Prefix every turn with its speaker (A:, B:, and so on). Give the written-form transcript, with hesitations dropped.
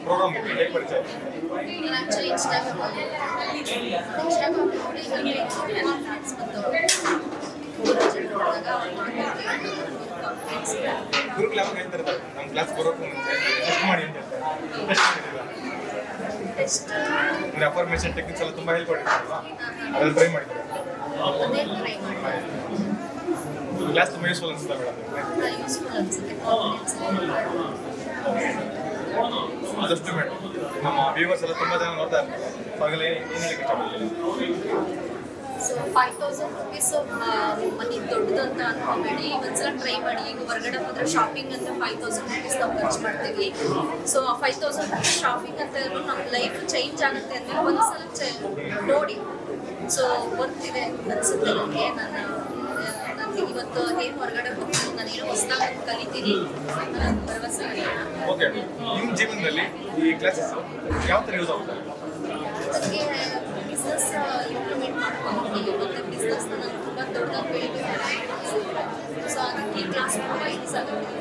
A: Program ಹೇಗೆ ಪರಿಚಯ?
B: ನಾನು ಆ್ಯಕ್ಚುಲಿ ಇನ್ಸ್ಟಾಗ್ರಾಮ್ ನೋಡಿ ನನಗೆ ಕಾನ್ಫಿಡೆನ್ಸ್ ಬಂತು. ಗುರುಜಿ ನೋಡಿದಾಗ ಅವ್ರು ಮಾತಾಡ್ತಿದ್ರು ಕಾನ್ಫಿಡೆನ್ಸ್.
A: ಗುರುಗಳು ಯಾವಾಗ ಹೇಳ್ತಿರ್ತಾರೆ ನಮ್ಮ ಕ್ಲಾಸ್ ಬರೋಕ್ಕೂ ಮುಂಚೆ ಟೆಸ್ಟ್ ಮಾಡಿ ಅಂತ ಹೇಳ್ತಾರೆ. ಟೆಸ್ಟ್ ಮಾಡಿದ್ದೀರಾ?
B: ಟೆಸ್ಟ್
A: ಅಂದರೆ ಅಫರ್ಮೇಷನ್ ಟೆಕ್ನಿಕ್ಸ್ ಎಲ್ಲ ತುಂಬ ಹೆಲ್ಪ್ ಮಾಡಿರ್ತಾರಲ್ವಾ, ಅದೆಲ್ಲ ಟ್ರೈ ಮಾಡಿದ್ದೀರಾ?
B: ಅದೇ ಟ್ರೈ ಮಾಡಿ
A: ಕ್ಲಾಸ್ ತುಂಬ ಯೂಸ್ಫುಲ್ ಅನಿಸ್ತಾ ಮೇಡಮ್?
B: ಯೂಸ್ಫುಲ್ ಅನಿಸುತ್ತೆ. ಕಾನ್ಫಿಡೆನ್ಸ್
A: ಆದಷ್ಟು ಮೇಡಮ್ ನಮ್ಮ ವ್ಯೂವರ್ಸ್ ಎಲ್ಲ ತುಂಬ ಜನ ನೋಡ್ತಾ ಇರ್ತಾರೆ, ಆಗಲೇ ಏನು ಹೇಳಕ್ಕೆ ಇಷ್ಟಪಡ್ತೀನಿ?
B: ಸೊ 5,000 ರುಪೀಸ್ ಮನಿ ದೊಡ್ಡದು ಅಂತ ಅನ್ಕೋಬೇಡಿ. ಒಂದ್ಸಲ ಟ್ರೈ ಮಾಡಿ. ಈಗ ಹೊರಗಡೆ ಹೋದ್ರೆ ಶಾಪಿಂಗ್ ಅಂತ 5,000 ರುಪೀಸ್ ನಾವು ಖರ್ಚು ಮಾಡ್ತೀವಿ. ಸೊ ಆ 5,000 ರುಪೀಸ್ ಶಾಪಿಂಗ್ ಅಂತ ಇರೋ ನಮ್ಮ ಲೈಫ್ ಚೇಂಜ್ ಆಗುತ್ತೆ ಅಂದರೆ ಒಂದ್ಸಲ ನೋಡಿ. ಸೊ ಗೊತ್ತಿದೆ ಅನಿಸುತ್ತೆ ನನಗೆ. ನನಗೆ ಇವತ್ತು ಏನು ಹೊರಗಡೆ ಹೋಗ್ತೀನಿ, ನಾನೇನೋ ಹೊಸದಾಗಿ ಕಲಿತೀನಿ ಅನ್ನೋ ಭರವಸೆ ಇದೆ.
A: ಓಕೆ, ನಿಮ್ಮ ಜೀವನದಲ್ಲಿ ಈ ಕ್ಲಾಸಸ್ ಯಾವ ಥರ ಯೂಸ್ ಆಗುತ್ತೆ?
B: ನನಗೆ ಬಿಸ್ನೆಸ್ ಇಂಪ್ಲಿಮೆಂಟ್ ಮಾಡ್ಕೊಂಡು ಮತ್ತು ಬಿಸ್ನೆಸ್ನ ನಾನು ತುಂಬ ದೊಡ್ಡದಾಗಿ ಬೆಳಿಬೇಕು. ಸೊ ಅದಕ್ಕೆ ಈ ಕ್ಲಾಸ್ ತುಂಬ ಯೂಸ್ ಆಗುತ್ತೆ.